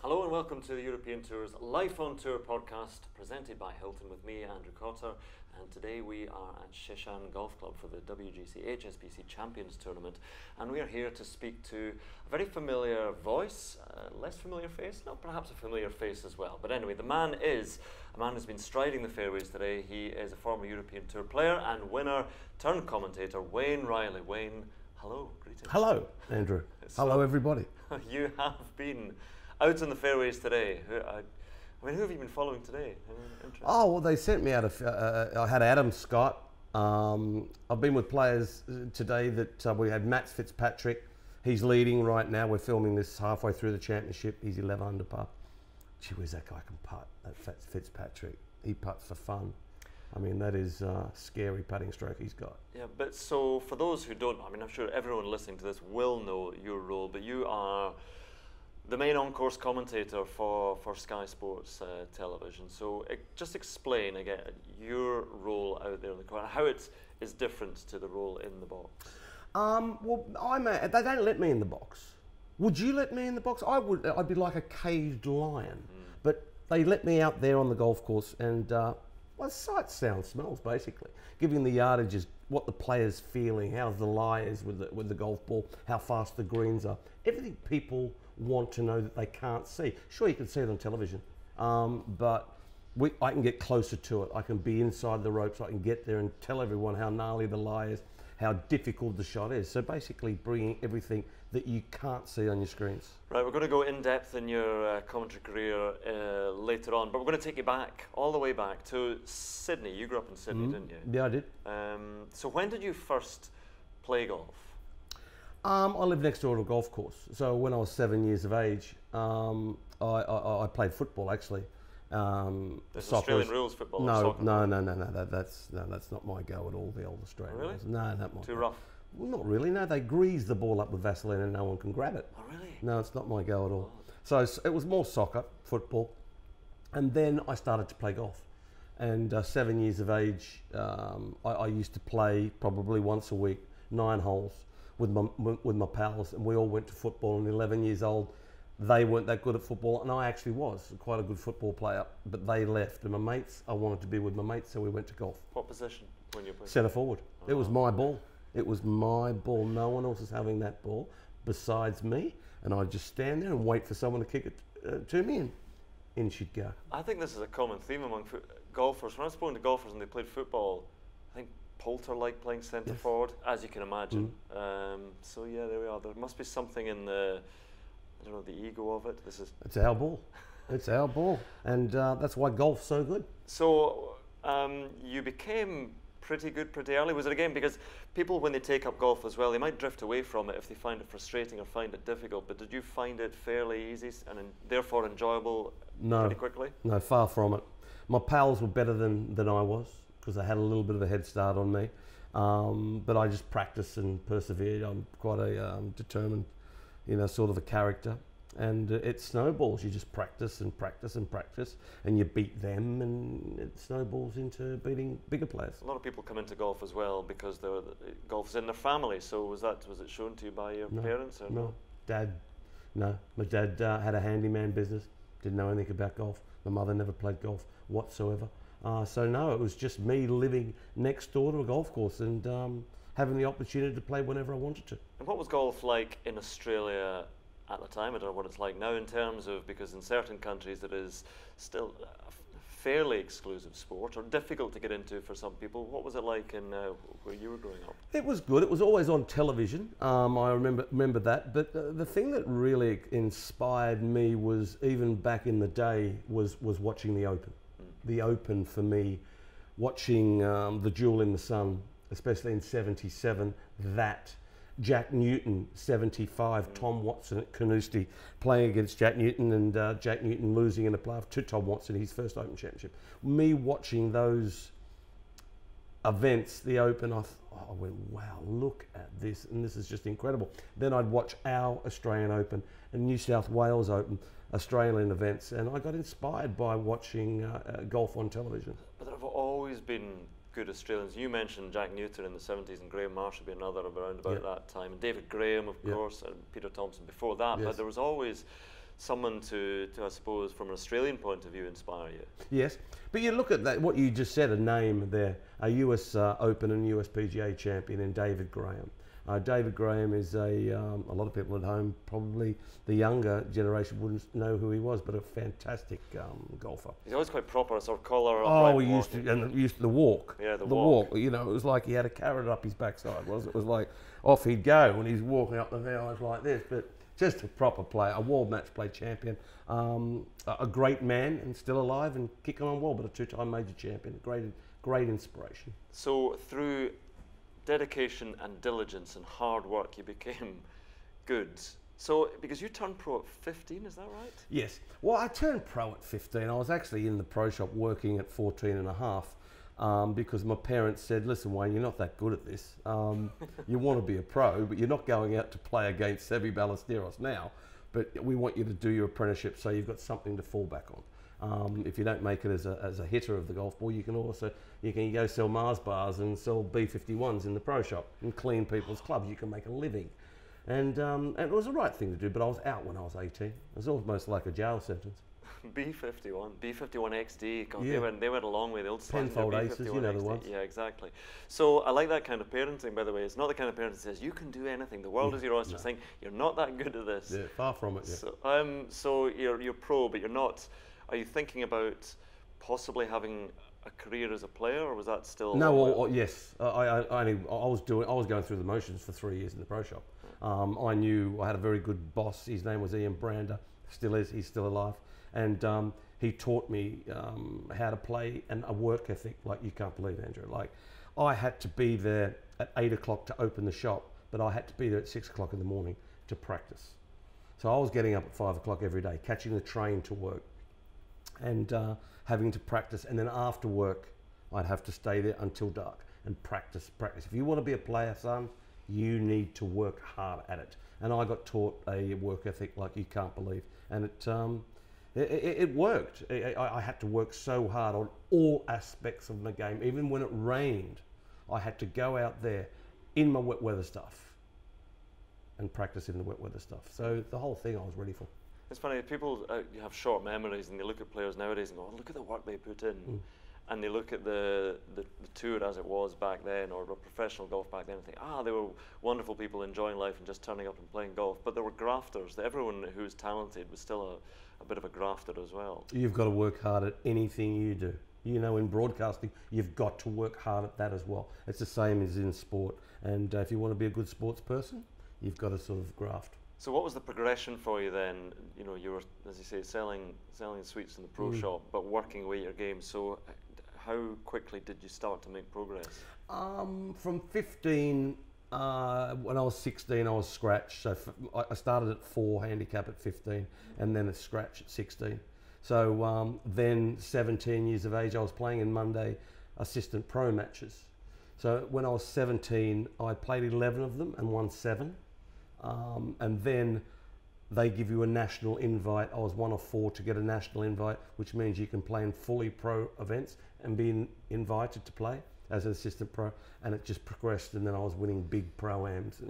Hello and welcome to the European Tour's Life on Tour podcast, presented by Hilton with me, Andrew Cotter, and today we are at Shanghai Golf Club for the WGC HSBC Champions tournament, and we are here to speak to a very familiar voice, less familiar face, not perhaps a familiar face as well, but anyway, the man is a man who's been striding the fairways today. He is a former European Tour player and winner turned commentator, Wayne Riley. Wayne, hello, greetings. Hello, Andrew. Hello, everybody. You have been out on the fairways today. Who have you been following today? Oh, well, they sent me out I had Adam Scott. I've been with players today that we had Matt Fitzpatrick. He's leading right now. We're filming this halfway through the championship. He's 11 under par. Gee whiz, that guy can putt, that Fitzpatrick. He putts for fun. I mean, that is a scary putting stroke he's got. Yeah, but so for those who don't know, I mean, I'm sure everyone listening to this will know your role, but you are the main on-course commentator for Sky Sports television. So just explain again your role out there in the court, how it is different to the role in the box. Well, they don't let me in the box. Would you let me in the box? I'd be like a caged lion. But they let me out there on the golf course and, well, sight, sound, smells, basically. Giving the yardages, what the player's feeling, how the lie is with the golf ball, how fast the greens are. Everything people want to know that they can't see. Sure, you can see it on television, but I can get closer to it. I can be inside the ropes. I can get there and tell everyone how gnarly the lie is, how difficult the shot is. So basically bringing everything that you can't see on your screens. Right, we're going to go in depth in your commentary career later on, but we're going to take you back, all the way back to Sydney. You grew up in Sydney, didn't you? Yeah, I did. So when did you first play golf? I lived next door to a golf course. So when I was 7 years of age, I played football actually. There's Australian rules football. No, that's not my go at all. The old Australian rules. No, not my. Too rough. Well, not really. No, they grease the ball up with Vaseline and no one can grab it. Oh, really? No, it's not my go at all. So it was more soccer, football, and then I started to play golf. And 7 years of age, I used to play probably once a week, 9 holes with my pals, and we all went to football. And 11 years old, they weren't that good at football, and I actually was quite a good football player, but they left. And my mates, I wanted to be with my mates, so we went to golf. What position when you played? Centre forward. It was my ball. It was my ball. No one else was having that ball besides me, and I'd just stand there and wait for someone to kick it to me, and in she'd go. I think this is a common theme among golfers. When I've spoken to golfers and they played football, I think Poulter liked playing centre forward, as you can imagine. So yeah, there we are. There must be something in the, I don't know, the ego of it. It's our ball. It's our ball, and that's why golf's so good. So you became pretty good pretty early. Was it again because people, when they take up golf as well, they might drift away from it if they find it frustrating or find it difficult, but did you find it fairly easy and therefore enjoyable pretty quickly? No, far from it. My pals were better than I was because they had a little bit of a head start on me, but I just practiced and persevered. I'm quite a determined, sort of a character. And it snowballs. You just practice and practice and practice, and you beat them, and it snowballs into beating bigger players. A lot of people come into golf as well because golf's in their family. So was it shown to you by your parents? Or no, Dad. No, my dad had a handyman business. Didn't know anything about golf. My mother never played golf whatsoever. So no, it was just me living next door to a golf course and having the opportunity to play whenever I wanted to. And what was golf like in Australia at the time? I don't know what it's like now in terms of, because in certain countries it is still a fairly exclusive sport or difficult to get into for some people. What was it like in where you were growing up? It was good. It was always on television. I remember that. But the thing that really inspired me was, even back in the day, was watching the Open. The Open for me, watching the Jewel in the Sun, especially in '77, that Jack Newton, 75, Tom Watson at Carnoustie, playing against Jack Newton, and Jack Newton losing in a playoff to Tom Watson, his first Open Championship. Me watching those events, the Open, I went, wow, look at this, and this is just incredible. Then I'd watch our Australian Open and New South Wales Open, Australian events, and I got inspired by watching golf on television. But there have always been good Australians. You mentioned Jack Newton in the 70s, and Graham Marsh would be another around about that time, and David Graham, of course, and Peter Thompson before that. But there was always someone to I suppose, from an Australian point of view, inspire you? Yes, but you look at that, what you just said, a name there, a US Open and US PGA champion in David Graham. David Graham is a lot of people at home, probably the younger generation wouldn't know who he was, but a fantastic golfer. He's always quite proper, sort of collar. Oh, he used to the walk. Yeah, the walk. You know, it was like he had a carrot up his backside. It was like off he'd go when he's walking up the hill like this. But just a proper player, a world match play champion, a great man and still alive and kicking on well, but a two-time major champion. Great inspiration. So through dedication and diligence and hard work, you became good. So, because you turned pro at 15, is that right? Yes. Well, I turned pro at 15. I was actually in the pro shop working at 14 and a half because my parents said, listen, Wayne, you're not that good at this. You want to be a pro, but you're not going out to play against Seve Ballesteros now. But we want you to do your apprenticeship so you've got something to fall back on. If you don't make it as a hitter of the golf ball, you can go sell Mars bars and sell B51s in the pro shop and clean people's clubs. You can make a living, and it was the right thing to do. But I was out when I was 18. It was almost like a jail sentence. B51 XD. God, yeah. they went a long way. The old Penfold Aces, you know the ones. Yeah, exactly. So I like that kind of parenting. By the way, it's not the kind of parenting that says you can do anything. The world is your oyster. Saying you're not that good at this. Yeah, far from it. Yeah. So you're pro, but you're not. Are you thinking about possibly having a career as a player, or was that still? No, yes. I was going through the motions for 3 years in the pro shop. I knew I had a very good boss. His name was Ian Brander. Still is. He's still alive, and he taught me how to play and a work ethic like you can't believe, Andrew. Like I had to be there at 8 o'clock to open the shop, but I had to be there at 6 o'clock in the morning to practice. So I was getting up at 5 o'clock every day, catching the train to work, and having to practice, and then after work I'd have to stay there until dark and practice. If you want to be a player, son, you need to work hard at it. And I got taught a work ethic like you can't believe, and it worked. I had to work so hard on all aspects of the game. Even when it rained, I had to go out there in my wet weather stuff and practice in the wet weather stuff. So the whole thing I was ready for. It's funny, people you have short memories and they look at players nowadays and go, oh, look at the work they put in. And they look at the tour as it was back then, or professional golf back then, and think, they were wonderful people enjoying life and just turning up and playing golf. But there were grafters. Everyone who was talented was still a bit of a grafter as well. You've got to work hard at anything you do. You know, in broadcasting, you've got to work hard at that as well. It's the same as in sport. And if you want to be a good sports person, you've got to sort of graft. So what was the progression for you then? You know, you were, as you say, selling sweets in the pro shop, but working away your game. So how quickly did you start to make progress? From 15, when I was 16, I was scratch. So I started at 4 handicap at 15, and then a scratch at 16. So then 17 years of age, I was playing in Monday assistant pro matches. So when I was 17, I played 11 of them and won 7. And then they give you a national invite. I was one of 4 to get a national invite, which means you can play in fully pro events and be invited to play as an assistant pro. And it just progressed, and then I was winning big pro-ams,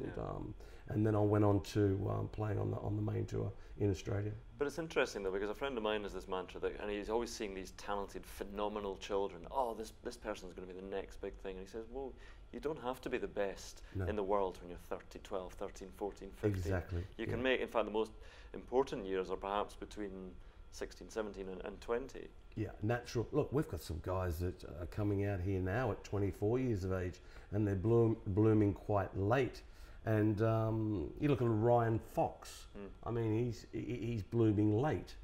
and then I went on to playing on the main tour in Australia. But it's interesting though, because a friend of mine has this mantra that, and he's always seeing these talented, phenomenal children. Oh, this person's going to be the next big thing. And he says, well, you don't have to be the best in the world when you're 12, 13, 14, 15. Exactly. You can make, in fact, the most important years are perhaps between 16, 17 and 20. Yeah, natural. Look, we've got some guys that are coming out here now at 24 years of age, and they're blooming quite late. And you look at Ryan Fox. I mean, he's blooming late.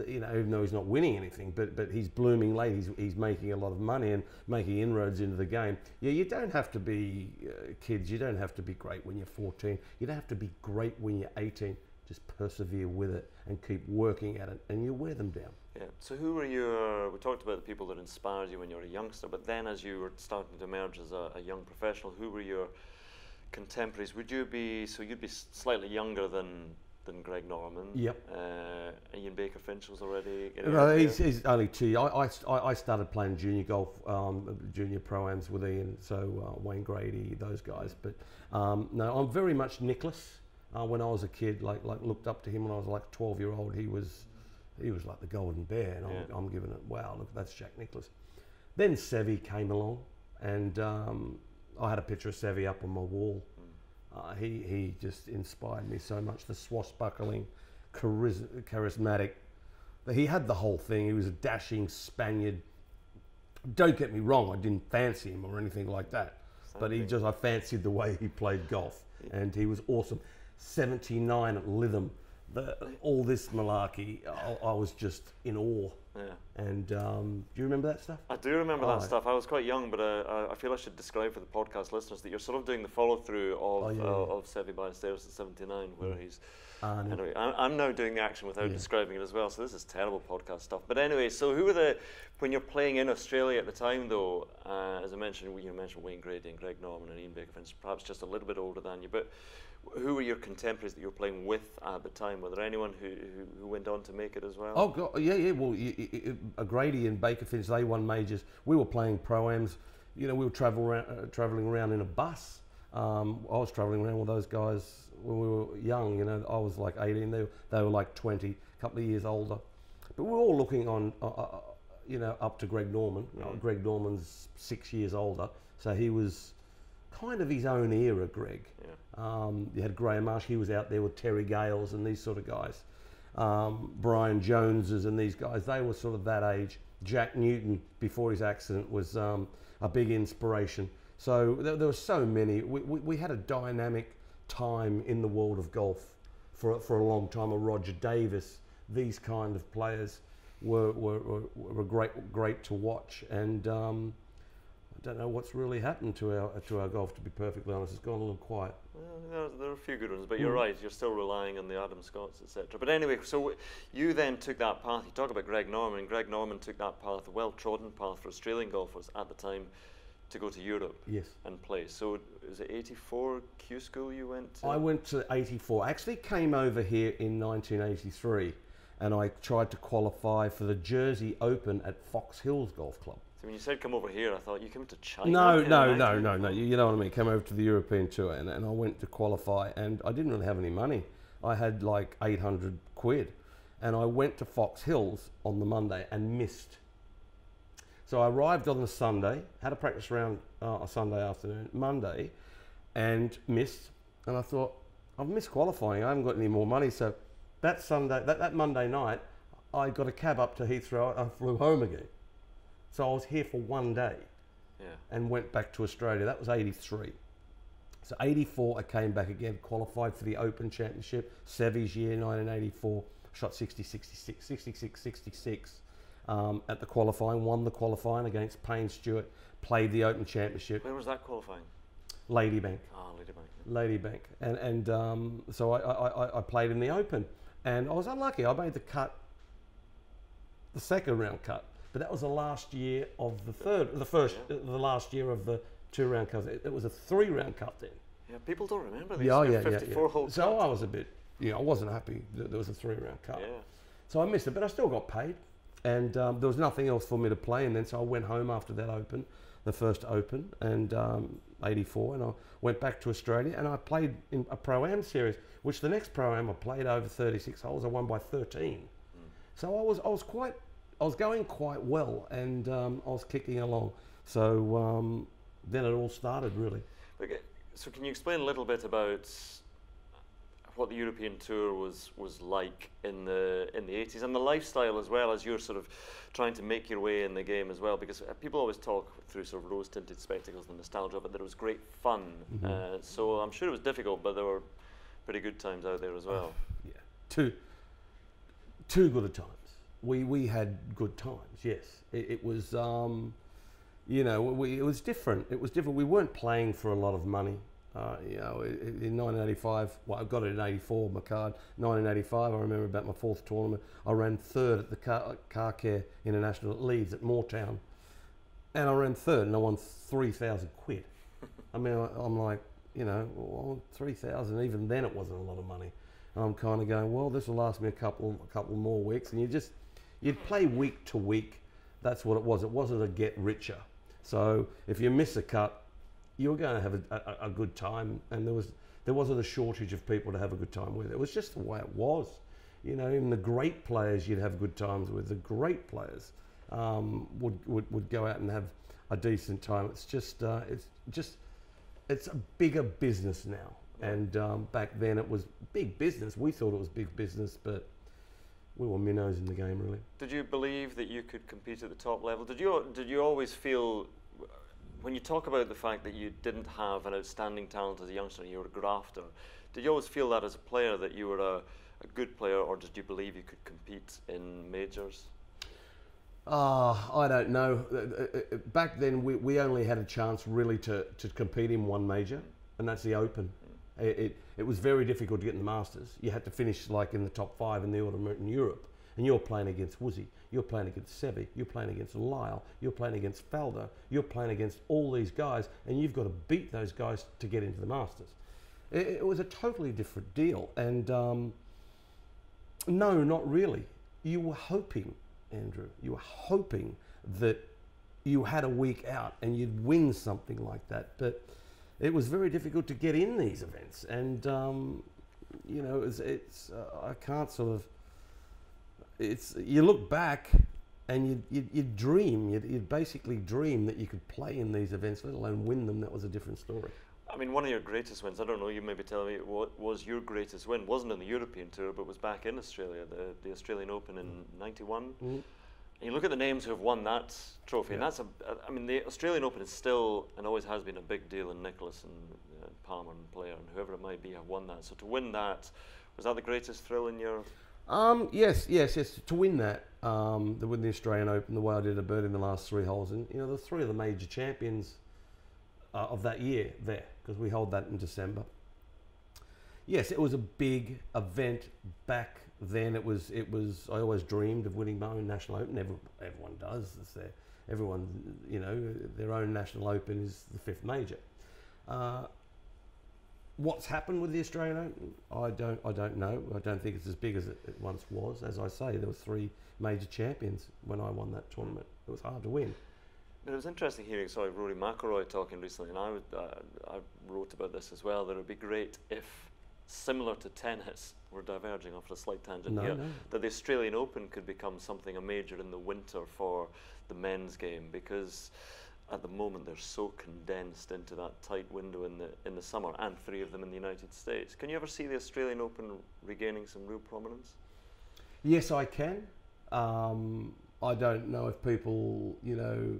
You know, even though he's not winning anything, but he's blooming late. He's making a lot of money and making inroads into the game. Yeah, you don't have to be kids. You don't have to be great when you're 14. You don't have to be great when you're 18. Just persevere with it and keep working at it, and you wear them down. Yeah. So who were your? We talked about the people that inspired you when you were a youngster, but then as you were starting to emerge as a young professional, who were your contemporaries? Would you be? So you'd be slightly younger than Greg Norman. Yep. Ian Baker Finch was already. No, he's only 2. I started playing junior golf, junior pro-ams with Ian, so Wayne Grady, those guys. But no, I'm very much Nicholas. when I was a kid, like looked up to him when I was like 12-year-old. He was like the golden bear, and I'm giving it, wow, look, that's Jack Nicklaus. Then Seve came along, and I had a picture of Seve up on my wall. He just inspired me so much. The swashbuckling, charismatic. He had the whole thing. He was a dashing Spaniard. Don't get me wrong, I didn't fancy him or anything like that. But I fancied the way he played golf. And he was awesome. 79 at Lytham. All this malarkey, I was just in awe. Yeah. And do you remember that stuff? I do remember that stuff. I was quite young, but I feel I should describe for the podcast listeners that you're sort of doing the follow-through of Seve by the Stairs at 79, where he's... Anyway, I'm now doing the action without describing it as well, so this is terrible podcast stuff. But anyway, so who were when you're playing in Australia at the time, though, as I mentioned, you mentioned Wayne Grady and Greg Norman and Ian Baker, perhaps just a little bit older than you, but who were your contemporaries that you were playing with at the time? Were there anyone who went on to make it as well? Oh, God, yeah. Well, Grady and Baker Finch, they won majors. We were playing pro-ams. You know, we were travelling around in a bus. I was travelling around with those guys when we were young. You know, I was like 18. They were like 20, a couple of years older. But we were all looking on, up to Greg Norman. You know, Greg Norman's 6 years older, so he was kind of his own era, Greg. Yeah. You had Graham Marsh, he was out there with Terry Gales and these sort of guys. Brian Joneses and these guys, they were sort of that age. Jack Newton, before his accident, was a big inspiration. So there were so many. We had a dynamic time in the world of golf for a long time. Roger Davis, these kind of players were great to watch. And I don't know what's really happened to our golf, to be perfectly honest. It's gone a little quiet. Well, there are a few good ones, but you're right, you're still relying on the Adam Scotts, etc. But anyway, so you then took that path. You talk about Greg Norman, and Greg Norman took that path, a well-trodden path for Australian golfers at the time, to go to Europe and play. So is it 84 Q School you went to? I went to 84. I actually came over here in 1983, and I tried to qualify for the Jersey Open at Fox Hills Golf Club. When you said come over here, I thought you came to China. No. You know what I mean. Came over to the European Tour, and I went to qualify, and I didn't really have any money. I had like 800 quid, and I went to Fox Hills on the Monday and missed. So I arrived on the Sunday, had a practice round a Sunday afternoon, Monday, and missed. And I thought, I've missed qualifying. I haven't got any more money. So that Sunday, that Monday night, I got a cab up to Heathrow. I flew home again. So I was here for one day and went back to Australia. That was 83. So 84, I came back again, qualified for the Open Championship. Seve's year, 1984, shot 66 at the qualifying, won the qualifying against Payne Stewart, played the Open Championship. Where was that qualifying? Ladybank. Oh, Ladybank. Ladybank. And so I played in the Open, and I was unlucky. I made the second round cut. But that was the last year of the last year of the 2-round cut. It was a 3-round cut then. Yeah, people don't remember these 54-hole So I was a bit, I wasn't happy that there was a 3-round cut. Yeah. So I missed it, but I still got paid. And there was nothing else for me to play. And then so I went home after that Open, the first Open, and 84, and I went back to Australia, and I played in a Pro-Am series, which the next Pro-Am I played over 36 holes. I won by 13. So I was going quite well, and I was kicking along. So then it all started, really. Okay. So can you explain a little bit about what the European Tour was like in the 80s, and the lifestyle as well, as you're sort of trying to make your way in the game as well? Because people always talk through sort of rose-tinted spectacles and nostalgia of it, that it was great fun. So I'm sure it was difficult, but there were pretty good times out there as well. Too good a times. We had good times, yes. It was, it was different. It was different. We weren't playing for a lot of money. In 1985, well, I got it in 84, my card. 1985, I remember about my 4th tournament. I ran 3rd at the Car Care International at Leeds at Moortown. And I ran 3rd, and I won 3,000 quid. I mean, I'm like, 3,000, even then it wasn't a lot of money. And I'm kind of going, well, this will last me a couple more weeks. And you'd play week to week. That's what it was. It wasn't a get richer. So if you miss a cut, you were going to have a good time. And there there wasn't a shortage of people to have a good time with. It was just the way it was. You know, even the great players you'd have good times with. The great players would go out and have a decent time. It's a bigger business now. And back then it was big business. We thought it was big business, but we were minnows in the game, really. Did you believe that you could compete at the top level? Did you always feel, when you talk about the fact that you didn't have an outstanding talent as a youngster and you were a grafter, did you always feel that as a player, that you were a good player, or did you believe you could compete in majors? I don't know. Back then we only had a chance really to compete in one major, and that's the Open. It was very difficult to get in the Masters. You had to finish like in the top 5 in the tournament in Europe, and you're playing against Woosie, you're playing against Seve, you're playing against Lyle, you're playing against Faldo, you're playing against all these guys, and you've got to beat those guys to get into the Masters. It was a totally different deal, and no, not really. You were hoping, Andrew, you were hoping that you had a week out and you'd win something like that, but it was very difficult to get in these events, and you know, it's I can't sort of. You look back, and you'd dream. You'd basically dream that you could play in these events, let alone win them. That was a different story. I mean, one of your greatest wins, I don't know, you maybe tell me what was your greatest win. Wasn't in the European Tour, but was back in Australia, the Australian Open in '91. Mm. And you look at the names who have won that trophy, and that's I mean, the Australian Open is still, and always has been, a big deal, and Nicklaus and Palmer and Player and whoever it might be have won that. So to win that, was that the greatest thrill in your... Yes. To win that, to win the Australian Open the way I did, a bird in the last 3 holes, and you know, the 3 of the major champions of that year there, because we hold that in December. Yes, it was a big event back then. It was. I always dreamed of winning my own national open. Everyone does. Everyone, you know, their own national open is the 5th major. What's happened with the Australian Open? I don't know. I don't think it's as big as it once was. As I say, there were 3 major champions when I won that tournament. It was hard to win. It was interesting hearing Rory McIlroy talking recently, and I wrote about this as well, that it would be great if, similar to tennis, we're diverging off a slight tangent here, that the Australian Open could become something, a major in the winter for the men's game, because at the moment they're so condensed into that tight window in the summer, and 3 of them in the United States. Can you ever see the Australian Open regaining some real prominence? Yes, I can. I don't know if people, you know,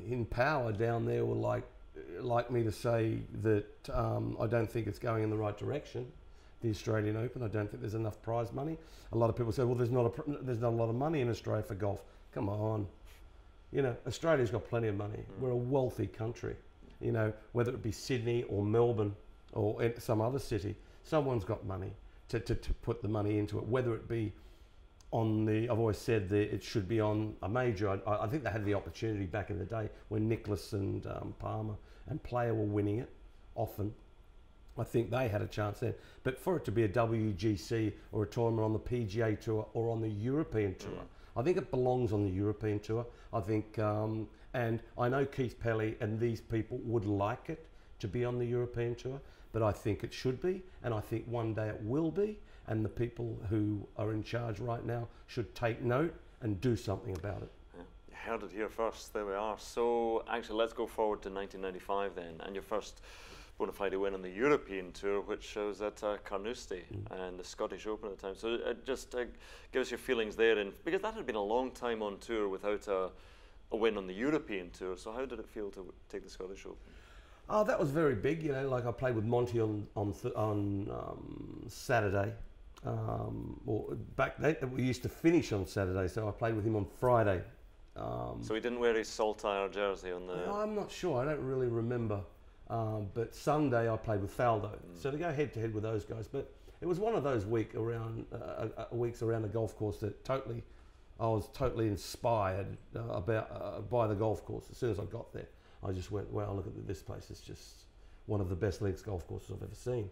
in power down there will like me to say that I don't think it's going in the right direction, the Australian Open. I don't think there's enough prize money. A lot of people say, well, there's not a lot of money in Australia for golf. Come on. You know, Australia's got plenty of money. We're a wealthy country. You know, whether it be Sydney or Melbourne or some other city, someone's got money to put the money into it, whether it be on I've always said that it should be on a major. I think they had the opportunity back in the day when Nicklaus and Palmer and Player were winning it often. I think they had a chance then. But for it to be a WGC or a tournament on the PGA Tour or on the European Tour, I think it belongs on the European Tour. I think, and I know Keith Pelley and these people would like it to be on the European Tour, but I think it should be, and I think one day it will be. And the people who are in charge right now should take note and do something about it. Yeah. You heard it here first. There we are. So actually, let's go forward to 1995 then, and your first bona fide win on the European Tour, which was at Carnoustie and the Scottish Open at the time. So just give us your feelings there, and because that had been a long time on tour without a win on the European Tour. So how did it feel to take the Scottish Open? Oh, that was very big. You know, like I played with Monty on Saturday. Or back then we used to finish on Saturday, so I played with him on Friday. So he didn't wear his Saltire jersey on the... No, I'm not sure, I don't really remember. But Sunday I played with Faldo, so to go head to head with those guys. But it was one of those weeks around the golf course that I was totally inspired by the golf course. As soon as I got there, I just went, wow, look at this place, it's just one of the best links golf courses I've ever seen.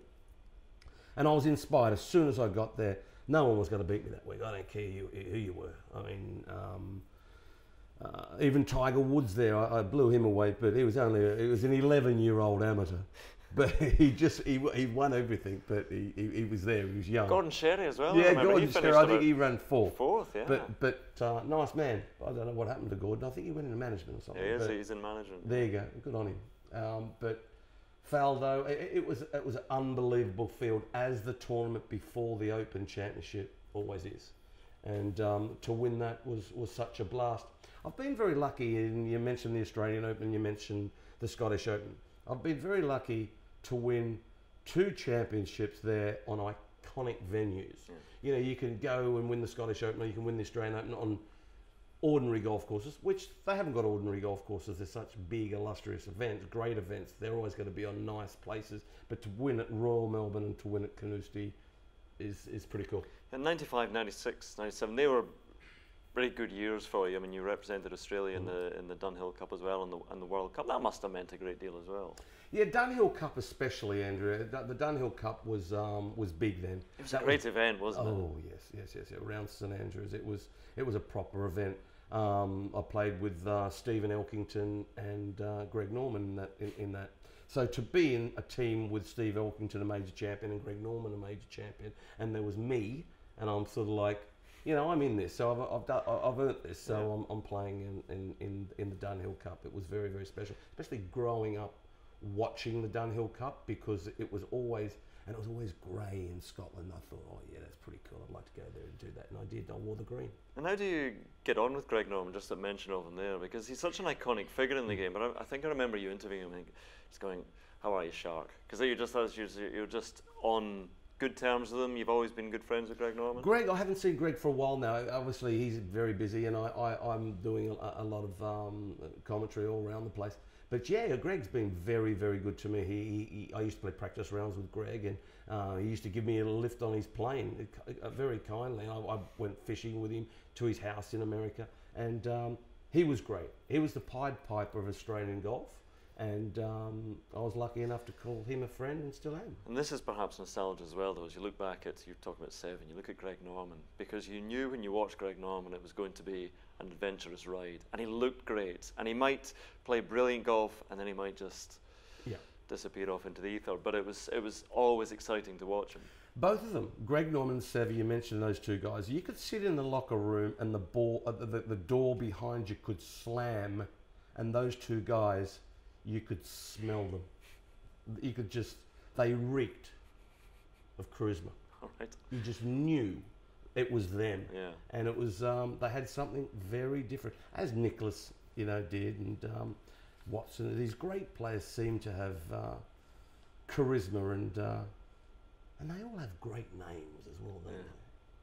And I was inspired as soon as I got there. No one was going to beat me that week. I don't care who you were. I mean, even Tiger Woods there, I blew him away, but he was an 11-year-old amateur. but he won everything. But he was there. He was young. Gordon Sherry as well. Yeah, Gordon Sherry. I think he ran fourth. Fourth, yeah. But nice man. I don't know what happened to Gordon. I think he went into management or something. Yeah, he's in management. There you go. Good on him. But Faldo, it was an unbelievable field, as the tournament before the Open Championship always is. And to win that was such a blast. I've been very lucky, and you mentioned the Australian Open, you mentioned the Scottish Open. I've been very lucky to win 2 championships there on iconic venues. Yeah. You know, you can go and win the Scottish Open, or you can win the Australian Open on ordinary golf courses, which they haven't got ordinary golf courses. They're such big, illustrious events, great events. They're always going to be on nice places. But to win at Royal Melbourne and to win at Carnoustie is pretty cool. In 95, 96, 97, they were very good years for you. I mean, you represented Australia in the Dunghill Cup as well, and the World Cup. That must have meant a great deal as well. Yeah, Dunghill Cup especially, Andrew. The Dunghill Cup was big then. It was a great event, wasn't it? Oh yes. Around St Andrews, it was a proper event. I played with Stephen Elkington and Greg Norman in that. So to be in a team with Steve Elkington, a major champion, and Greg Norman, a major champion, and there was me, and I'm sort of like, you know, I'm in this, so I've earned this. So yeah. I'm playing in the Dunghill Cup. It was very, very special, especially growing up watching the Dunghill Cup, because it was always grey in Scotland. I thought, oh yeah, that's pretty cool. I'd like to go there and do that, and I did. I wore the green. And how do you get on with Greg Norman? Just a mention of him there, because he's such an iconic figure in the game. But I think I remember you interviewing him, and he's going, "How are you, Shark?" Because you're just on good terms with him. You've always been good friends with Greg Norman. Greg, I haven't seen Greg for a while now. Obviously, he's very busy, and I'm doing a lot of commentary all around the place. But yeah, Greg's been very, very good to me. I used to play practice rounds with Greg, and he used to give me a lift on his plane, very kindly. I went fishing with him to his house in America, and he was great. He was the Pied Piper of Australian golf, and I was lucky enough to call him a friend, and still am. And this is perhaps nostalgia as well, though, as you look back at, you're talking about 7, you look at Greg Norman, because you knew when you watched Greg Norman it was going to be an adventurous ride, and he looked great, and he might play brilliant golf, and then he might just disappear off into the ether, but it was always exciting to watch him. Both of them, Greg Norman and Seve, you mentioned those two guys. You could sit in the locker room and the door behind you could slam, and those two guys, you could smell them. You could just, they reeked of charisma. All right. You just knew it was them. Yeah. And it was, they had something very different, as Nicholas, you know, did, and Watson. These great players seem to have charisma, and they all have great names as well, don't they?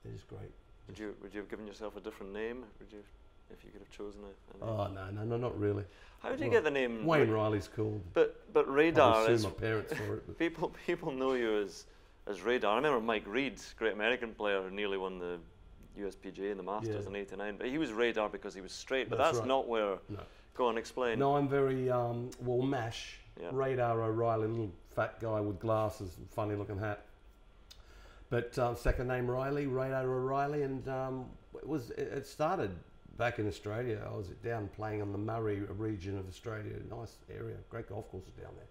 They're just great. Would you have given yourself a different name? Would you, if you could have chosen a name? Oh no, not really. How did you get the name? Wayne Riley's called. But Radar is. My parents for it. People know you as Radar. I remember Mike Reed, great American player, who nearly won the USPGA and the Masters in '89. But he was Radar because he was straight. But that's right. Not where. No. Go on, explain. No, I'm very MASH. Yeah. Radar O'Reilly, little fat guy with glasses, and funny looking hat. But second name Riley, Radar O'Reilly, and it started back in Australia. I was down playing on the Murray region of Australia, nice area, great golf courses down there.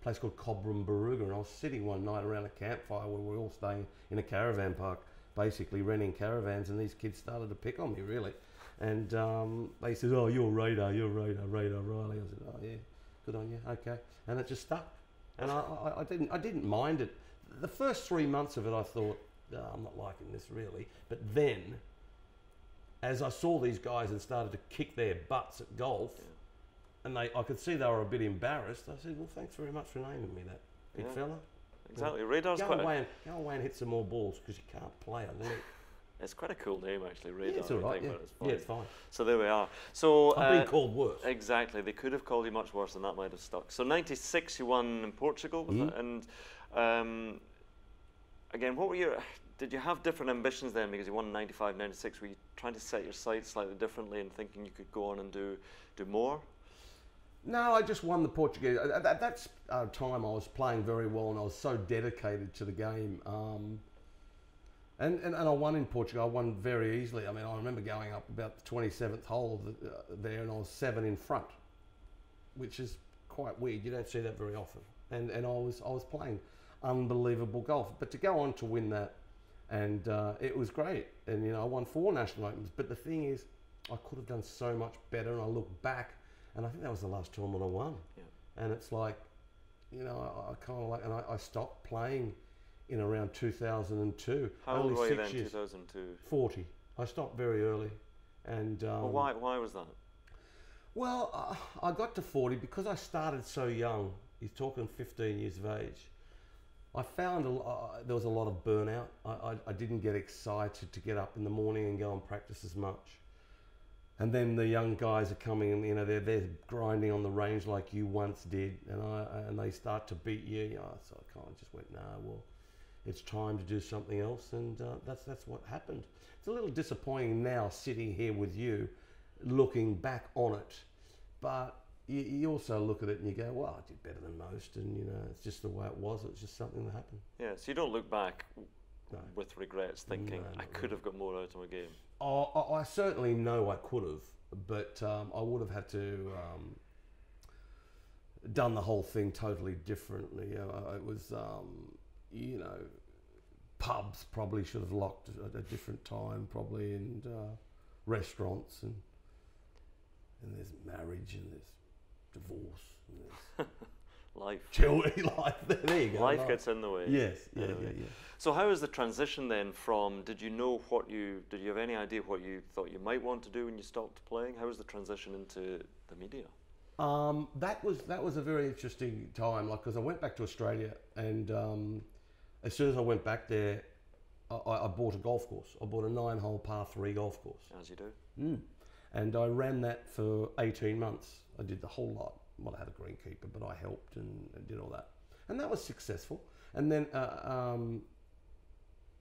A place called Cobram Barooga, and I was sitting one night around a campfire where we were all staying in a caravan park, basically renting caravans, and these kids started to pick on me, really. And they said, "Oh, you're Radar, Radar O'Reilly." I said, "Oh yeah, good on you, okay." And it just stuck, and I didn't mind it. The first 3 months of it, I thought, "Oh, I'm not liking this really." But then, as I saw these guys and started to kick their butts at golf, and I could see they were a bit embarrassed, I said, "Well, thanks very much for naming me that, big fella." Exactly, Radar's go away and hit some more balls, because you can't play a lick. It's quite a cool name, actually, Radar. Yeah, it's all right. It's fine. So there we are. So I've been called worse. Exactly. They could have called you much worse, and that might have stuck. So '96, you won in Portugal, and again, what were your? Did you have different ambitions then? Because you won in '95, '96. Were you trying to set your sights slightly differently and thinking you could go on and do more? No, I just won the Portuguese. At that time, I was playing very well, and I was so dedicated to the game. And I won in Portugal. I won very easily. I mean, I remember going up about the 27th hole there, and I was 7 in front, which is quite weird. You don't see that very often. and I was playing unbelievable golf. But to go on to win that, and it was great. And you know, I won 4 national opens. But the thing is, I could have done so much better. And I look back, and I think that was the last tournament I won. Yeah. And it's like, you know, I kind of like, and I stopped playing in around 2002. How old were you then, 2002? 40. I stopped very early. And well, why was that? Well, I got to 40 because I started so young. He's talking 15 years of age. I found there was a lot of burnout. I didn't get excited to get up in the morning and go and practice as much. And then the young guys are coming and, you know, they're grinding on the range like you once did, and they start to beat you. You know, so I kind of just went, nah, well, it's time to do something else, and that's what happened. It's a little disappointing now sitting here with you, looking back on it, but you also look at it and you go, well, I did better than most, and you know, it's just the way it was. It was just something that happened. Yeah, so you don't look back with regrets, thinking I could have got more out of my game. Oh, I certainly know I could have, but I would have had to done the whole thing totally differently. You know, it was, you know, pubs probably should have locked at a different time, probably, and restaurants, and there's marriage, and there's divorce, and there's life. Life. There you go. Life gets in the way. Yes. Yeah. So how was the transition then from, did you have any idea what you thought you might want to do when you stopped playing? How was the transition into the media? That was a very interesting time, like, because I went back to Australia, and as soon as I went back there, I bought a golf course. I bought a 9-hole par 3 golf course. As you do. And I ran that for 18 months. I did the whole lot. Well, I had a greenkeeper, but I helped and did all that. And that was successful. And then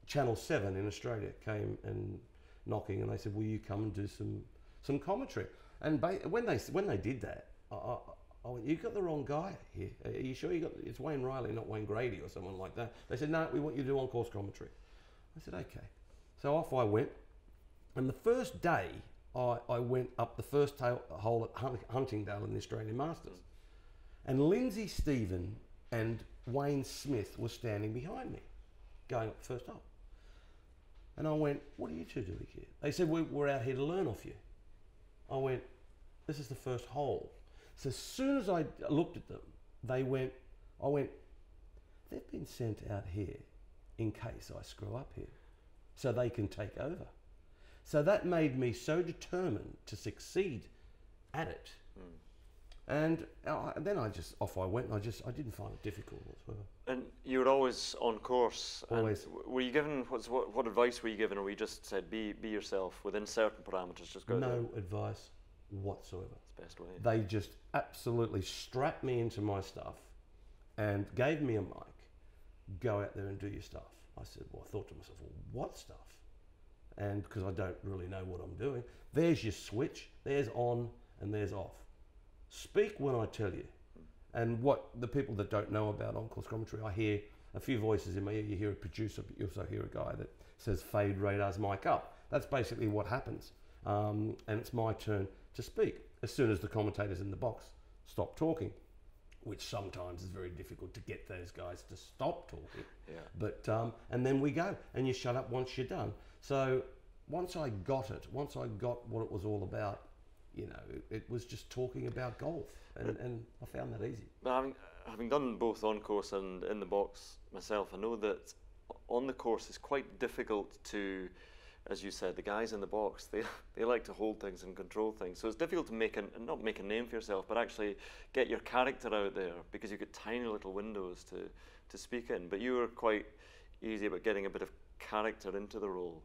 Channel 7 in Australia came and knocking, and they said, will you come and do some commentary? And when they did that, I went, you got the wrong guy here. Are you sure it's Wayne Riley, not Wayne Grady or someone like that? They said, no, we want you to do on-course commentary. I said, okay. So off I went. And the first day, I went up the first hole at Huntingdale in the Australian Masters. And Lindsay Stephen and Wayne Smith were standing behind me, going up the first hole. And I went, what are you two doing here? They said, we're out here to learn off you. I went, this is the first hole. So as soon as I looked at them, I went, they've been sent out here in case I screw up here, so they can take over. So that made me so determined to succeed at it. And then off I went, and I didn't find it difficult whatsoever. And you were always on course. Always. And were you given, what advice were you given, or were you just said, be yourself within certain parameters, just go there? No advice whatsoever. That's the best way. They just absolutely strapped me into my stuff and gave me a mic. Go out there and do your stuff. I said, well, I thought to myself, well, what stuff? And because I don't really know what I'm doing, there's your switch, there's on and there's off. Speak when I tell you. And what the people that don't know about on-course commentary, I hear a few voices in my ear. You hear a producer, but you also hear a guy that says fade radars mic up. That's basically what happens. And it's my turn to speak. As soon as the commentators in the box stop talking, which sometimes is very difficult to get those guys to stop talking. Yeah. But and then we go, and you shut up once you're done. So once I got it, once I got what it was all about, you know, it was just talking about golf, and I found that easy. But having done both on course and in the box myself, I know that on the course it's quite difficult to, as you said, the guys in the box, they like to hold things and control things. So it's difficult to not make a name for yourself, but actually get your character out there, because you get tiny little windows to speak in. But you were quite easy about getting a bit of character into the role.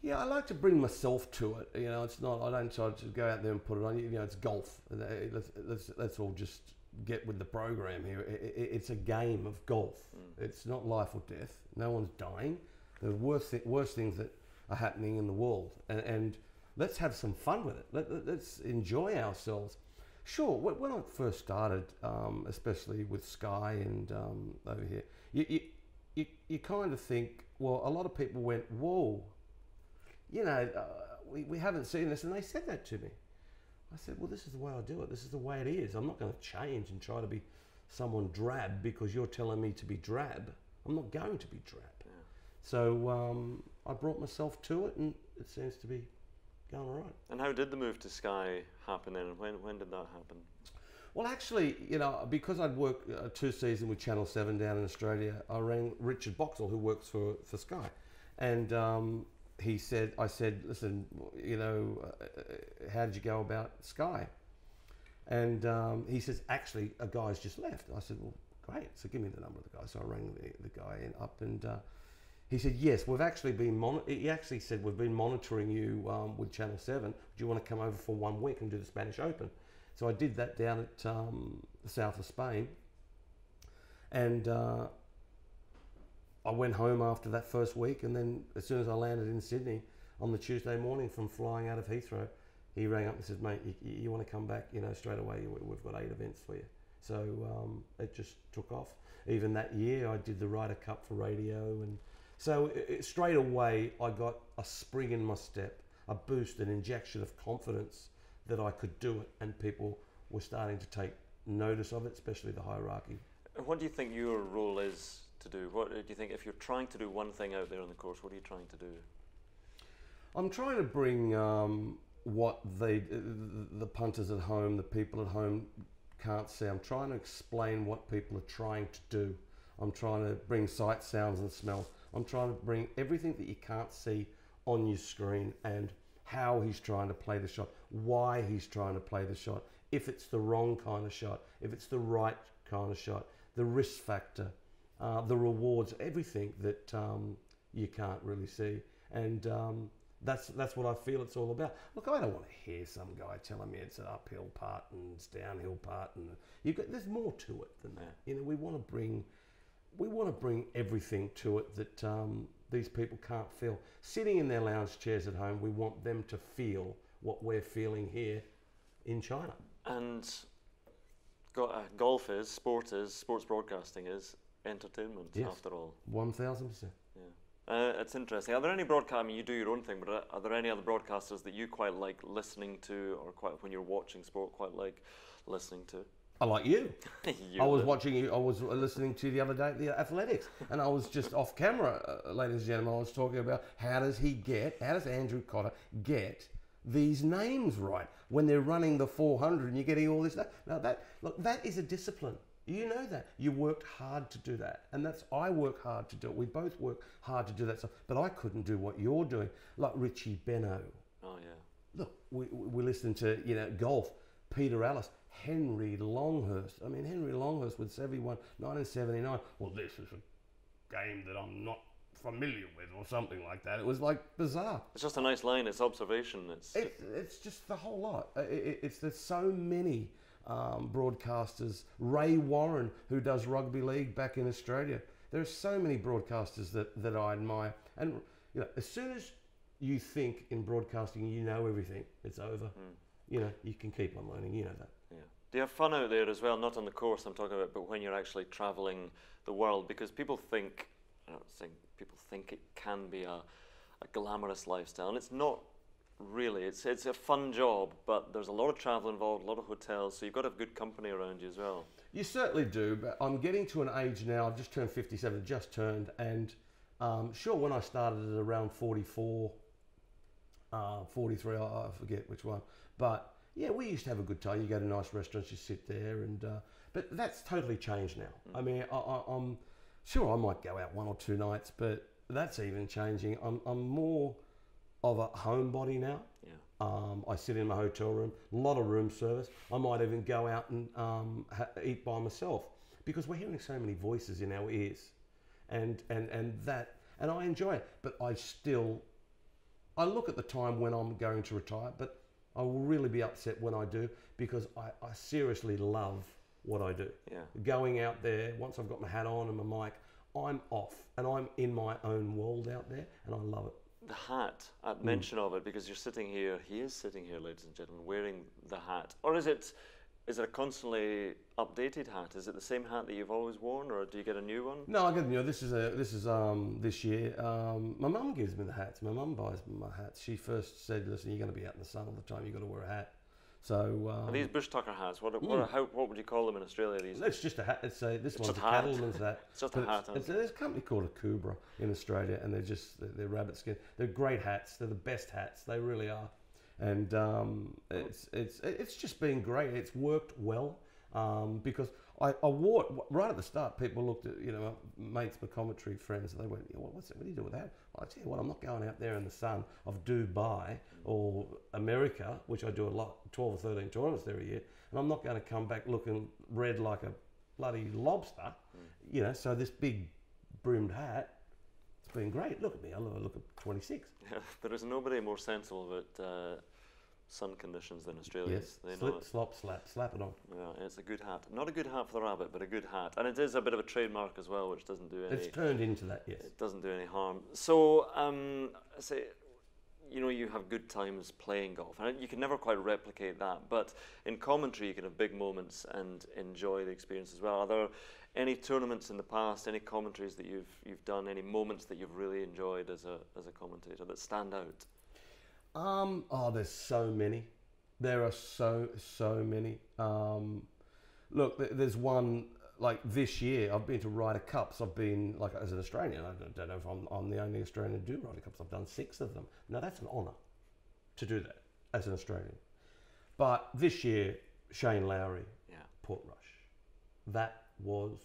Yeah, I like to bring myself to it. You know, it's not, I don't try to go out there and put it on. You know, it's golf. Let's all just get with the program here. It's a game of golf. It's not life or death. No one's dying. There's worse things that are happening in the world, and let's have some fun with it. Let's enjoy ourselves. Sure, when I first started, especially with Sky and over here, you kind of think, well, a lot of people went, whoa, you know, we haven't seen this, and they said that to me. I said, well, this is the way I do it. This is the way it is. I'm not going to change and try to be someone drab because you're telling me to be drab. I'm not going to be drab. Yeah. So I brought myself to it, and it seems to be going all right. And how did the move to Sky happen then? And when did that happen? Well, actually, you know, because I'd worked 2 seasons with Channel 7 down in Australia, I rang Richard Boxall, who works for Sky. And I said, listen, you know, how did you go about Sky? And he says, actually, a guy's just left. I said, well, great. So give me the number of the guy. So I rang the guy up, and he said, yes, we've actually been he actually said, we've been monitoring you with Channel 7. Do you want to come over for 1 week and do the Spanish Open? So I did that down at the south of Spain. And I went home after that first week, and then as soon as I landed in Sydney on the Tuesday morning from flying out of Heathrow, he rang up and said, mate, you want to come back, you know, straight away, we've got 8 events for you. So it just took off. Even that year I did the Ryder Cup for radio, and so straight away I got a spring in my step, a boost, an injection of confidence that I could do it, and people were starting to take notice of it, especially the hierarchy. What do you think your role is to do? What do you think, if you're trying to do one thing out there on the course, what are you trying to do? I'm trying to bring what the punters at home, the people at home can't see. I'm trying to explain what people are trying to do. I'm trying to bring sight, sounds and smells. I'm trying to bring everything that you can't see on your screen, and how he's trying to play the shot, why he's trying to play the shot, if it's the wrong kind of shot, if it's the right kind of shot, the risk factor, the rewards, everything that you can't really see. And that's what I feel it's all about. Look, I don't want to hear some guy telling me it's an uphill part and it's downhill part, and there's more to it than that. You know, we want to bring everything to it that these people can't feel. Sitting in their lounge chairs at home, we want them to feel what we're feeling here in China. And golf is, sports broadcasting is entertainment, yes, after all. 1000%. Yeah. It's interesting. Are there any I mean, you do your own thing, but are there any other broadcasters that you quite like listening to, or quite, when you're watching sport, quite like listening to? I like you. I was watching you. I was listening to the other day the athletics, and I was just off camera, ladies and gentlemen. I was talking about how does Andrew Cotter get these names right when they're running the 400 and you're getting all this stuff. Now that is a discipline. You know that. You worked hard to do that, and I work hard to do it. We both work hard to do that stuff, but I couldn't do what you're doing, like Richie Benaud. Oh yeah. Look, we listen to, you know, golf, Peter Ellis, Henry Longhurst. I mean, Henry Longhurst with 1979. Well, this is a game that I'm not familiar with, or something like that. It was like bizarre. It's just a nice line. It's observation. It's just the whole lot. There's so many broadcasters. Ray Warren, who does rugby league back in Australia. There are so many broadcasters that I admire. And you know, as soon as you think in broadcasting you know everything, it's over. You know, you can keep on learning. You know that. Yeah. Do you have fun out there as well? Not on the course I'm talking about, but when you're actually travelling the world, because people think, people think it can be a glamorous lifestyle, and it's not really. It's a fun job, but there's a lot of travel involved, a lot of hotels, so you've got to have good company around you as well. You certainly do, but I'm getting to an age now. I've just turned 57, and sure, when I started at around 44, 43, I forget which one, but yeah, we used to have a good time. You go to nice restaurants, you sit there, and but that's totally changed now. I mean, I'm sure I might go out 1 or 2 nights, but that's even changing. I'm more of a homebody now. Yeah. I sit in my hotel room, a lot of room service. I might even go out and eat by myself, because we're hearing so many voices in our ears, and I enjoy it. But I look at the time when I'm going to retire, but I will really be upset when I do, because I seriously love what I do. Yeah. Going out there, once I've got my hat on and my mic, I'm off, and I'm in my own world out there, and I love it. The hat, at mention of it, because you're sitting here, he is sitting here, ladies and gentlemen, wearing the hat. Or is it a constantly updated hat? Is it the same hat that you've always worn, or do you get a new one? No, I get a new. This is this year. My mum gives me the hats. My mum buys me my hats. She first said, "Listen, you're going to be out in the sun all the time. You've got to wear a hat." So Are these bush tucker hats? What would you call them in Australia? These? It's just a hat. This one's a just a hat. cattleman's hat. It's just a hat. There's a company called a Kubra in Australia, and they're rabbit skin. They're great hats. They're the best hats. They really are. And it's just been great. It's worked well because I wore it right at the start. People looked at, mates, my commentary friends, and they went, "What's it? What do you do with that?" Well, I tell you what, I'm not going out there in the sun of Dubai or America, which I do a lot, 12 or 13 tournaments there a year, and I'm not going to come back looking red like a bloody lobster. So this big brimmed hat, it's been great. Look at me, I look at 26. Yeah, there is nobody more sensible about sun conditions than Australians. Yes, slip, slop, slap it on. Yeah, it's a good hat. Not a good hat for the rabbit, but a good hat. And it is a bit of a trademark as well, which doesn't do any... It's turned into that, yes. It doesn't do any harm. So, you have good times playing golf, and you can never quite replicate that, but in commentary you can have big moments and enjoy the experience as well. Are there any tournaments in the past, any commentaries that you've done, any moments that you've really enjoyed as a commentator that stand out? There's so many. There are so many. Look, there's one, like this year, I've been to Ryder Cups. I've been, like, as an Australian, I don't know if I'm the only Australian to do Ryder Cups. I've done 6 of them. Now, that's an honour to do that as an Australian. But this year, Shane Lowry, Portrush, that was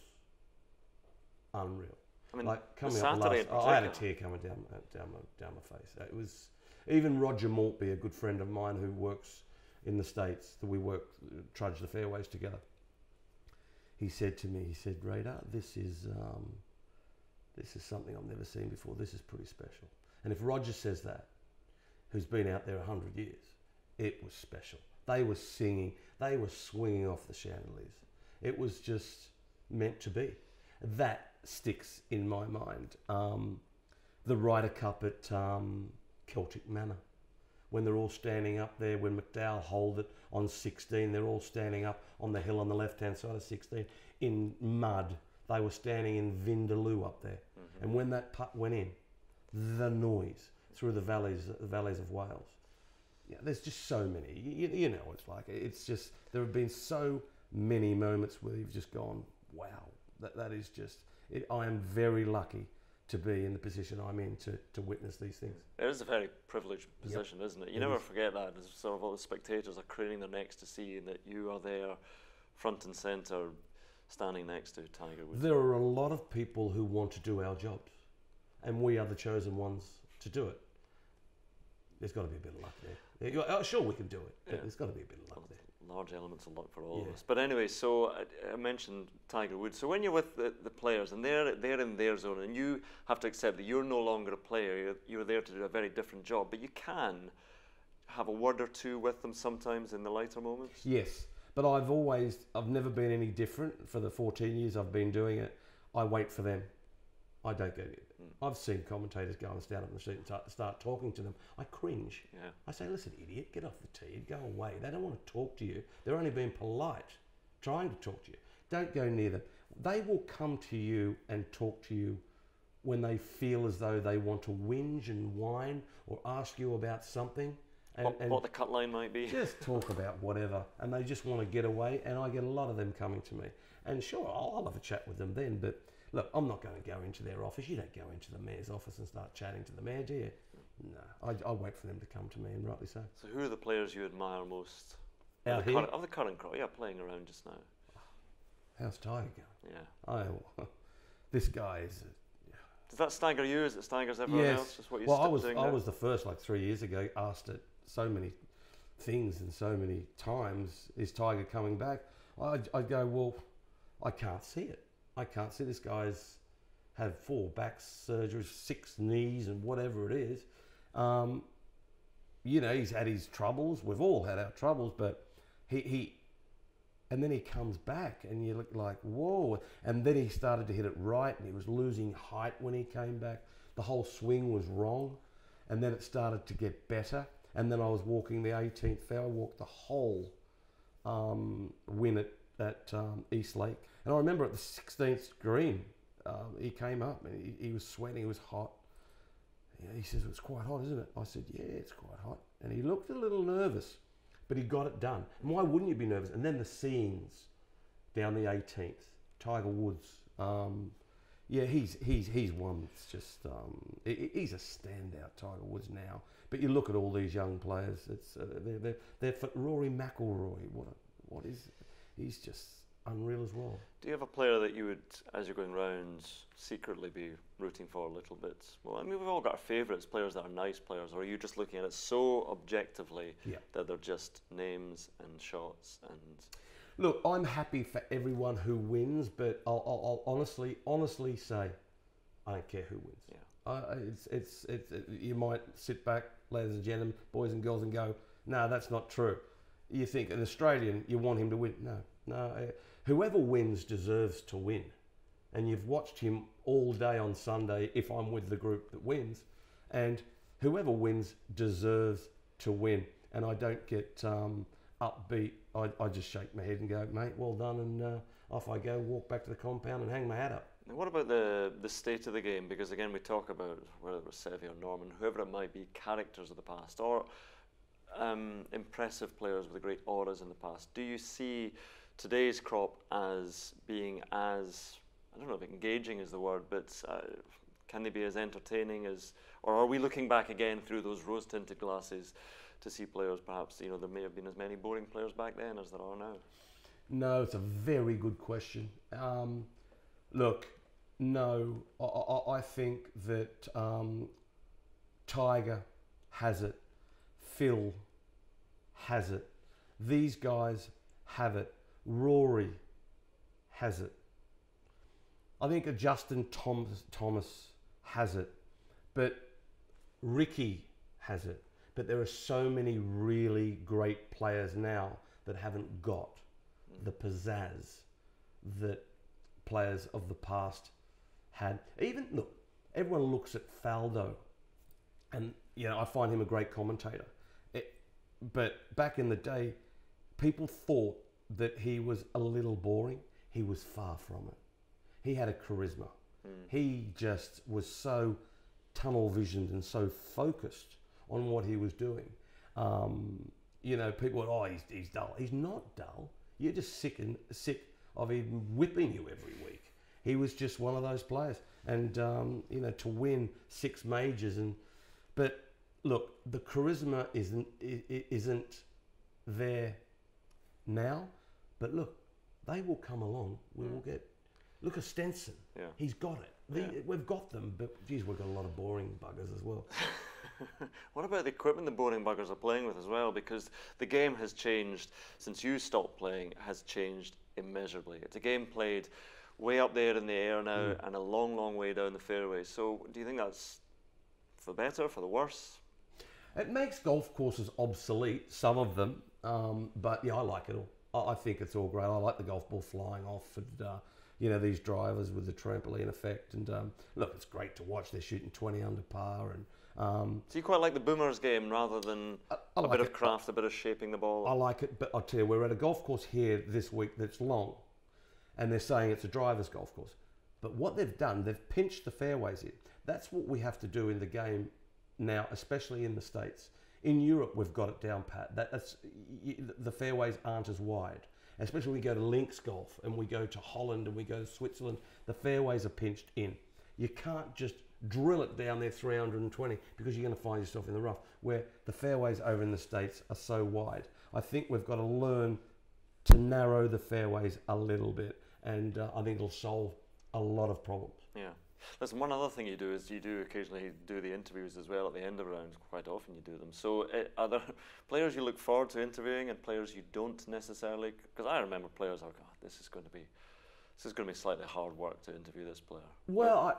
unreal. I mean, like, coming up last, I had a tear coming down my face. It was... Even Roger Maltby, a good friend of mine who works in the States, that we trudge the fairways together. He said to me, "Radar, this is something I've never seen before. This is pretty special." And if Roger says that, who's been out there 100 years, it was special. They were singing, they were swinging off the chandeliers. It was just meant to be. That sticks in my mind. The Ryder Cup at Celtic Manor, when they're all standing up there, when McDowell holed it on 16, they're all standing up on the hill on the left-hand side of 16 in mud. They were standing in Vindaloo up there. Mm-hmm. And when that putt went in, the noise through the valleys of Wales. Yeah, there's just so many. You know what it's like. It's just, there have been so many moments where you've just gone, wow, that is just, I am very lucky to be in the position I'm in to witness these things. It is a very privileged position, isn't it? You never forget that. As sort of all the spectators are craning their necks to see that you are there, front and centre, standing next to Tiger Woods. There are a lot of people who want to do our jobs, and we are the chosen ones to do it. There's got to be a bit of luck there. Sure, we can do it, but there's got to be a bit of luck there. Large elements of luck for all of us. But anyway, so I mentioned Tiger Woods. So when you're with the players and they're in their zone, and you have to accept that you're no longer a player, you're there to do a very different job, but you can have a word or two with them sometimes in the lighter moments? Yes, but I've never been any different for the 14 years I've been doing it. I wait for them. I don't go near them. I've seen commentators go and stand up in the seat and start talking to them. I cringe. Yeah. I say, listen, idiot, get off the tee, go away. They don't want to talk to you. They're only being polite, trying to talk to you. Don't go near them. They will come to you and talk to you when they feel as though they want to whinge and whine or ask you about something. And what the cut line might be. Just talk about whatever. And they just want to get away. And I get a lot of them coming to me. And sure, I'll have a chat with them then, but look, I'm not going to go into their office. You don't go into the mayor's office and start chatting to the mayor, do you? No, I wait for them to come to me, and rightly so. So who are the players you admire most out here? Of the current crowd, playing around just now. How's Tiger going? Yeah. This guy is... Does that stagger you? Is it staggers everyone else? Just what I was the first, like 3 years ago, asked it so many things and so many times, is Tiger coming back? I'd go, well, I can't see it. I can't see. This guy's had 4 back surgeries, 6 knees, and whatever it is. He's had his troubles. We've all had our troubles, but and then he comes back, and you look like, whoa. And then he started to hit it right, and he was losing height when he came back. The whole swing was wrong, and then it started to get better. And then I was walking the 18th fairway. I walked the whole win at East Lake. And I remember at the 16th green, he came up and he was sweating, he was hot. He says, it's quite hot, isn't it? I said, yeah, it's quite hot. And he looked a little nervous, but he got it done. And why wouldn't you be nervous? And then the scenes down the 18th, Tiger Woods. Yeah, he's one that's just he's a standout, Tiger Woods now. But you look at all these young players. It's they're for Rory McIlroy. What is he's just unreal as well. Do you have a player that you would, as you're going round, secretly be rooting for a little bit? Well, I mean, we've all got our favourites, players that are nice players, or are you just looking at it so objectively that they're just names and shots and... Look, I'm happy for everyone who wins, but I'll honestly say, I don't care who wins. Yeah. You might sit back, ladies and gentlemen, boys and girls, and go, no, that's not true. You think an Australian, you want him to win? No. Whoever wins deserves to win. And you've watched him all day on Sunday, if I'm with the group that wins, and whoever wins deserves to win. And I don't get upbeat. I just shake my head and go, mate, well done, and off I go, walk back to the compound and hang my hat up. Now, what about the state of the game? Because again, we talk about whether it was Seve or Norman, whoever it might be, characters of the past, or impressive players with great auras in the past. Do you see today's crop as being as, I don't know if engaging is the word, but can they be as entertaining as, or are we looking back again through those rose-tinted glasses to see players perhaps, you know, there may have been as many boring players back then as there are now? No, it's a very good question. Look, no, I think that Tiger has it, Phil has it, these guys have it, Rory has it. I think Justin Thomas has it, but Ricky has it. But there are so many really great players now that haven't got the pizzazz that players of the past had. Even, look, everyone looks at Faldo, and you know, I find him a great commentator. But back in the day, people thought that he was a little boring. He was far from it. He had a charisma. He just was so tunnel visioned and so focused on what he was doing. You know, people went, oh, he's dull. He's not dull. You're just sick of him whipping you every week. He was just one of those players. And, you know, to win 6 majors. But look, the charisma isn't there now. But look, they will come along. We will get... Look at Stenson. Yeah. He's got it. We've got them, but geez, we've got a lot of boring buggers as well. What about the equipment the boring buggers are playing with as well? Because the game has changed since you stopped playing, has changed immeasurably. It's a game played way up there in the air now and a long, long way down the fairway. So do you think that's for the better, for the worse? It makes golf courses obsolete, some of them, but yeah, I like it all. I think it's all great. I like the golf ball flying off and you know, these drivers with the trampoline effect. And look, it's great to watch. They're shooting 20 under par. And so you quite like the boomers game rather than a bit of craft, a bit of shaping the ball? I like it, but I'll tell you, we're at a golf course here this week that's long, and they're saying it's a driver's golf course. But what they've done, they've pinched the fairways in. That's what we have to do in the game now, especially in the States. In Europe, we've got it down pat. The fairways aren't as wide. Especially when we go to links golf and we go to Holland and we go to Switzerland, the fairways are pinched in. You can't just drill it down there 320 because you're going to find yourself in the rough, where the fairways over in the States are so wide. I think we've got to learn to narrow the fairways a little bit, and I think it'll solve a lot of problems. Yeah. Listen, one other thing you do is you do occasionally do the interviews as well at the end of rounds. Quite often you do them. So are there players you look forward to interviewing and players you don't necessarily? Because I remember players like, oh, this is going to be slightly hard work to interview this player. Well,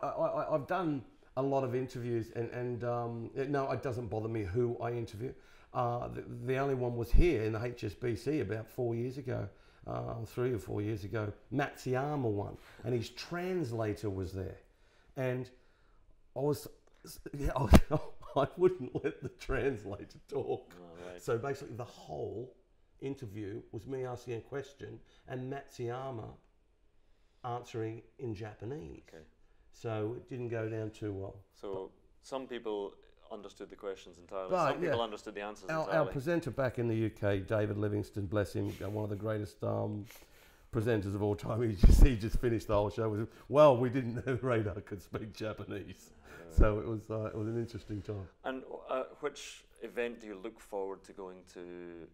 I've done a lot of interviews, and no, it doesn't bother me who I interview. The only one was here in the HSBC about 4 years ago, 3 or 4 years ago. Matsuyama won, and his translator was there. And I wouldn't let the translator talk. Oh, right. So basically the whole interview was me asking a question and Matsuyama answering in Japanese. Okay. So it didn't go down too well. So some people understood the questions entirely. But, Some people understood the answers entirely. Our presenter back in the UK, David Livingston, bless him, one of the greatest presenters of all time. He just finished the whole show with, well, we didn't know Radar could speak Japanese. So it was an interesting time. And which event do you look forward to going to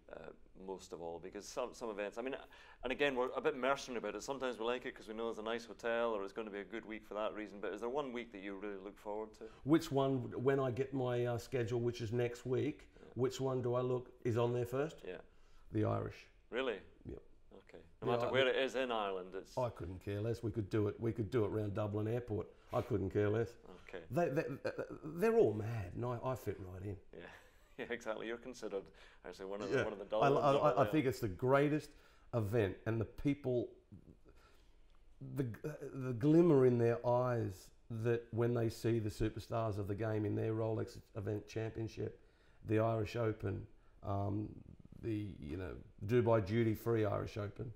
most of all? Because some events, I mean, and again, we're a bit mercenary about it. Sometimes we like it because we know it's a nice hotel or it's going to be a good week for that reason. But is there one week that you really look forward to? Which one, when I get my schedule, which is next week, which one do I look, is on there first? Yeah. The Irish. Really? Yep. Okay. No matter where it is in Ireland, it's... I couldn't care less. We could do it around Dublin Airport. I couldn't care less. Okay. They're all mad, and I fit right in. Yeah. Yeah, exactly. You're considered actually one of the dull I think it's the greatest event, and the people, the glimmer in their eyes that when they see the superstars of the game in their Rolex Event Championship, the Irish Open, the Dubai Duty Free Irish Open,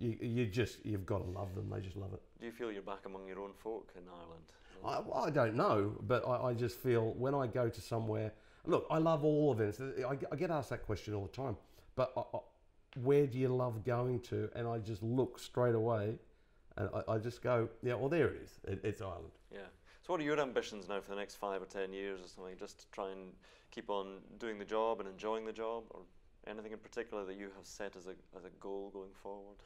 you've got to love them. They just love it. Do you feel you're back among your own folk in Ireland? I don't know, but I just feel when I go to somewhere. Look, I love all events. I get asked that question all the time. But where do you love going to? And I just look straight away, and I just go, yeah, well, there it is. It's Ireland. Yeah. So what are your ambitions now for the next 5 or 10 years or something? Just to try and keep on doing the job and enjoying the job, or anything in particular that you have set as a goal going forward?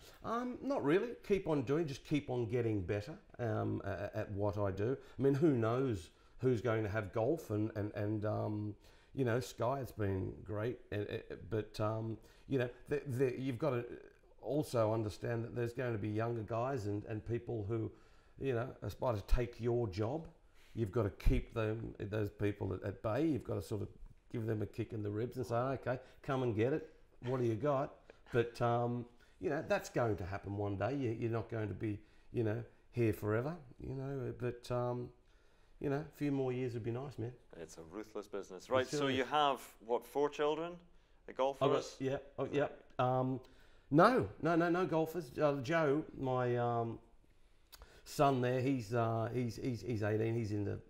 Not really. Keep on doing. Just keep on getting better at what I do. I mean, who knows who's going to have golf and Sky, it's been great, but you've got to also understand that there's going to be younger guys and people who aspire to take your job. You've got to keep those people at bay. You've got to sort of give them a kick in the ribs and say, okay, come and get it. What do you got? But that's going to happen one day. You're not going to be here forever. But a few more years would be nice, man. It's a ruthless business, right? So you have what, 4 children? The golfers? Yeah. Oh, yeah. No golfers. Joe, my son there, he's 18. He's in the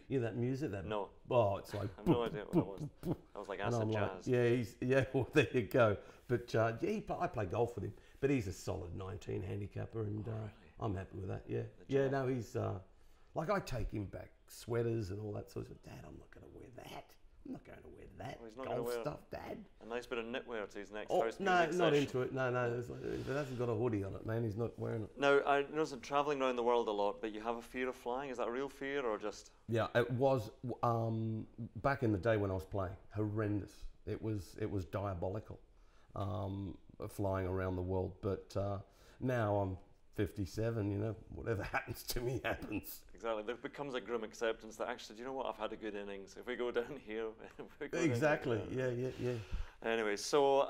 that music. No. Oh, it's like. I have no idea what it was. That was like acid jazz. Well, there you go. But I play golf with him. But he's a solid 19 handicapper, and I'm happy with that. Yeah. No, he's like, I take him back sweaters and all that sort of stuff. Dad, I'm not going to wear that. I'm not going to wear that. Well, he's not golf wear stuff, Dad. A nice bit of knitwear to his next house music not session. into it. No. It hasn't got a hoodie on it, man. He's not wearing it. Now, I notice I'm travelling around the world a lot, but you have a fear of flying. Is that a real fear or just... Yeah, it was back in the day when I was playing. Horrendous. It was diabolical, flying around the world. But now I'm 57, whatever happens to me happens. Exactly. There becomes a grim acceptance that actually, do you know what, I've had a good innings. If we go down here, exactly. Yeah. Anyway, so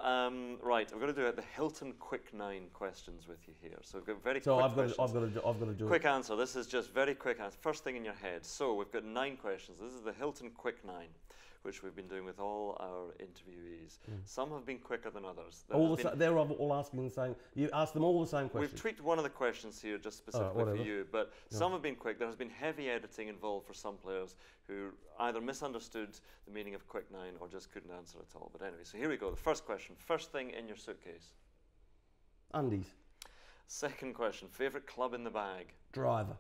right, we're going to do the Hilton quick 9 questions with you here. So we've got very quick questions. I've got to do quick answer. This is just very quick answer. First thing in your head. So we've got 9 questions. This is the Hilton quick 9, which we've been doing with all our interviewees. Some have been quicker than others. They're all asking the same. You ask them all the same questions. We've tweaked one of the questions here just specifically for you, but some have been quick. There has been heavy editing involved for some players who either misunderstood the meaning of quick 9 or just couldn't answer at all. But anyway, so here we go. The first question. First thing in your suitcase. Undies. Second question. Favourite club in the bag. Driver.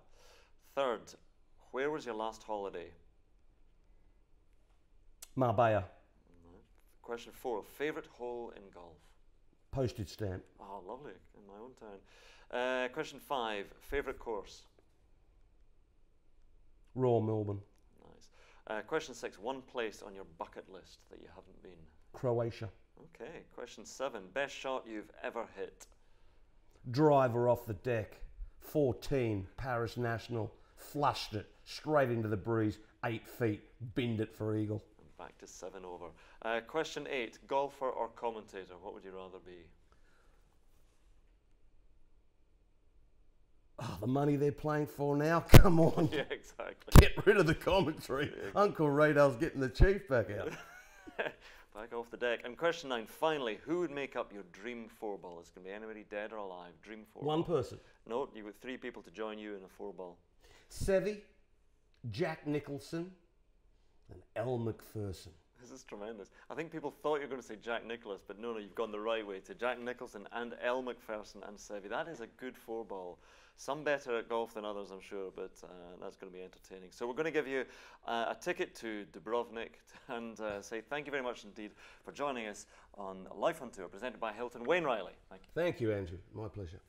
Third. Where was your last holiday? Marbella. Question 4. Favourite hole in golf? Postage stamp. Oh, lovely. In my own town. Question 5. Favourite course? Royal Melbourne. Nice. Question 6. One place on your bucket list that you haven't been? Croatia. Okay. Question 7. Best shot you've ever hit? Driver off the deck. 14. Paris National. Flushed it straight into the breeze. 8 feet. Binned it for eagle. Back to 7 over. Question 8. Golfer or commentator? What would you rather be? Oh, the money they're playing for now? Come on. Yeah, exactly. Get rid of the commentary. Yeah. Uncle Radal's getting the chief back out. Back off the deck. And question 9. Finally, who would make up your dream 4-ball? It's going to be anybody dead or alive. Dream 4-ball. One person? No, you got 3 people to join you in a 4-ball. Seve, Jack Nicholson, and Elle Macpherson. This is tremendous. I think people thought you were going to say Jack Nicklaus, but no, you've gone the right way to Jack Nicholson and Elle Macpherson and Seve. That is a good 4-ball. Some better at golf than others, I'm sure, but that's going to be entertaining. So we're going to give you a ticket to Dubrovnik and say thank you very much indeed for joining us on Life on Tour, presented by Hilton. Wayne Riley, thank you. Thank you, Andrew. My pleasure.